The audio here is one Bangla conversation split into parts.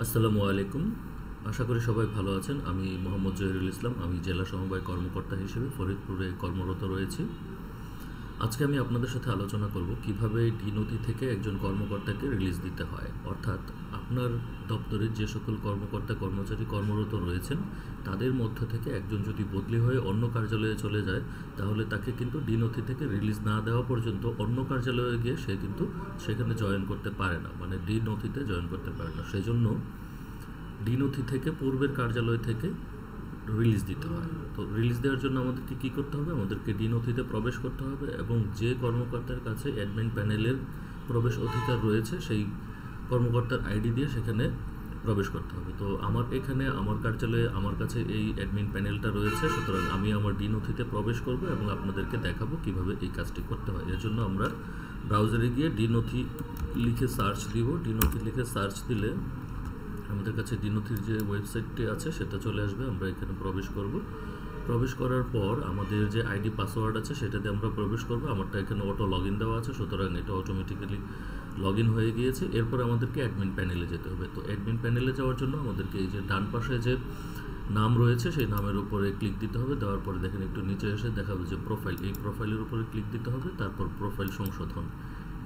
আসসালামু আলাইকুম। আশা করি সবাই ভালো আছেন। আমি মোহাম্মদ জহিরুল ইসলাম। আমি জেলা সমবায় কর্মকর্তা হিসেবে ফরিদপুরে কর্মরত রয়েছি। আজকে আমি আপনাদের সাথে আলোচনা করব কিভাবে ডি নথি থেকে একজন কর্মকর্তাকে রিলিজ দিতে হয়। অর্থাৎ আপনার দপ্তরের যে সকল কর্মকর্তা কর্মচারী কর্মরত রয়েছেন তাদের মধ্য থেকে একজন যদি বদলি হয়ে অন্য কার্যালয়ে চলে যায়, তাহলে তাকে কিন্তু ডি নথি থেকে রিলিজ না দেওয়া পর্যন্ত অন্য কার্যালয়ে গিয়ে সে কিন্তু সেখানে জয়েন করতে পারে না, মানে ডি নথিতে জয়েন করতে পারে না। সেজন্য ডি নথি থেকে পূর্বের কার্যালয় থেকে রিলিজ দিতে হয়। তো রিলিজ দেওয়ার জন্য আমাদেরকে কী করতে হবে? আমাদেরকে ডি নথিতে প্রবেশ করতে হবে এবং যে কর্মকর্তার কাছে অ্যাডমিন প্যানেলের প্রবেশ অধিকার রয়েছে সেই কর্মকর্তার আইডি দিয়ে সেখানে প্রবেশ করতে হবে। তো আমার কার্যালয়ে আমার কাছে এই অ্যাডমিন প্যানেলটা রয়েছে, সুতরাং আমি আমার ডি নথিতে প্রবেশ করব এবং আপনাদেরকে দেখাবো কিভাবে এই কাজটি করতে হয়। এর জন্য আমরা ব্রাউজারে গিয়ে ডি নথি লিখে সার্চ দিব। ডি নথি লিখে সার্চ দিলে আমাদের কাছে ডি নথির যে ওয়েবসাইটটি আছে সেটা চলে আসবে। আমরা এখানে প্রবেশ করব। প্রবেশ করার পর আমাদের যে আইডি পাসওয়ার্ড আছে সেটাতে আমরা প্রবেশ করব। আমারটা এখানে অটো লগ ইন দেওয়া আছে, সুতরাং এটা অটোমেটিক্যালি লগ ইন হয়ে গিয়েছে। এরপর আমাদেরকে অ্যাডমিন প্যানেলে যেতে হবে। তো অ্যাডমিন প্যানেলে যাওয়ার জন্য আমাদেরকে এই যে ডান পাশে যে নাম রয়েছে সেই নামের উপরে ক্লিক দিতে হবে। দেওয়ার পরে দেখেন একটু নিচে এসে দেখাবে যে প্রোফাইল, এই প্রোফাইলের উপরে ক্লিক দিতে হবে। তারপর প্রোফাইল সংশোধন,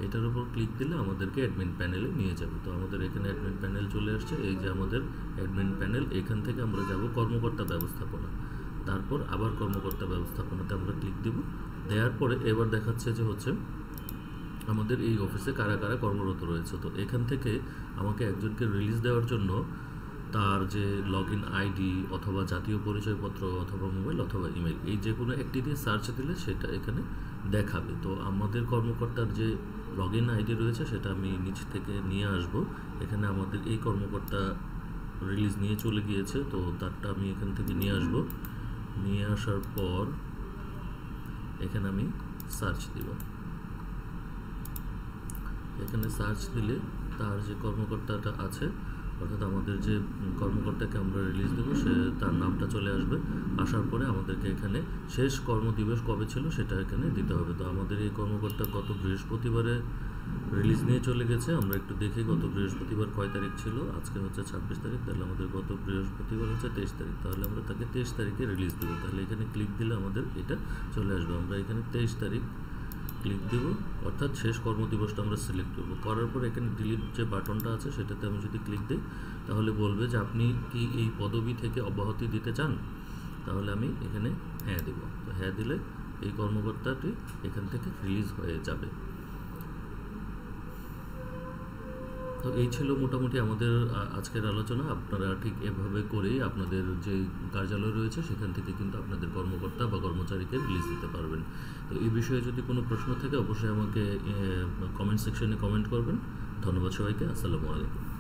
এটার উপর ক্লিক দিলে আমাদেরকে অ্যাডমিন প্যানেলে নিয়ে যাবে। তো আমাদের এখানে অ্যাডমিন প্যানেল চলে আসছে। এই যে আমাদের অ্যাডমিন প্যানেল, এখান থেকে আমরা যাব কর্মকর্তা ব্যবস্থাপনা। তারপর আবার কর্মকর্তা ব্যবস্থাপনাতে আমরা ক্লিক দেব। দেওয়ার পরে এবার দেখাচ্ছে যে আমাদের এই অফিসে কারা কারা কর্মরত রয়েছে। তো এখান থেকে আমাকে একজনকে রিলিজ দেওয়ার জন্য তার যে লগ ইন আইডি অথবা জাতীয় পরিচয়পত্র অথবা মোবাইল অথবা ইমেল, এই যে কোনো একটি দিয়ে সার্চ দিলে সেটা এখানে দেখাবে। তো আমাদের কর্মকর্তার যে লগ ইন আইডি রয়েছে সেটা আমি নিচ থেকে নিয়ে আসব। এখানে আমাদের এই কর্মকর্তা রিলিজ নিয়ে চলে গিয়েছে, তো তারটা আমি এখান থেকে নিয়ে আসব। নিয়ে আসার পর এখানে আমি সার্চ দিব। এখানে সার্চ দিলে তার যে কর্মকর্তাটা আছে, অর্থাৎ আমাদের যে কর্মকর্তাকে আমরা রিলিজ দেবো তার নামটা চলে আসবে। আসার পরে আমাদেরকে এখানে শেষ কর্মদিবস কবে ছিল সেটা এখানে দিতে হবে। তো আমাদের এই কর্মকর্তা গত বৃহস্পতিবারে রিলিজ নিয়ে চলে গেছে। আমরা একটু দেখি গত বৃহস্পতিবার কয় তারিখ ছিল। আজকে হচ্ছে 26 তারিখ, তাহলে আমাদের গত বৃহস্পতিবার হচ্ছে 23 তারিখ। তাহলে আমরা তাকে 23 তারিখে রিলিজ দেবো। তাহলে এখানে ক্লিক দিলে আমাদের এটা চলে আসবে। আমরা এখানে 23 তারিখ ক্লিক দেব, অর্থাৎ শেষ কর্মদিবসটা আমরা সিলেক্ট করব। করার পর এখানে ডিলিট যে বাটনটা আছে সেটাতে আমি যদি ক্লিক দিই তাহলে বলবে যে আপনি কি এই পদবি থেকে অব্যাহতি দিতে চান। তাহলে আমি এখানে হ্যাঁ দেব। তো হ্যাঁ দিলে এই কর্মকর্তাটি এখান থেকে রিলিজ হয়ে যাবে। তো এই ছিল মোটামুটি আমাদের আজকের আলোচনা। আপনারা ঠিক এভাবে করেই আপনাদের যে কার্যালয় রয়েছে সেখান থেকে কিন্তু আপনাদের কর্মকর্তা বা কর্মচারীকে রিলিজ দিতে পারবেন। তো এই বিষয়ে যদি কোনো প্রশ্ন থাকে অবশ্যই আমাকে কমেন্ট সেকশনে কমেন্ট করবেন। ধন্যবাদ সবাইকে। আসসালামু আলাইকুম।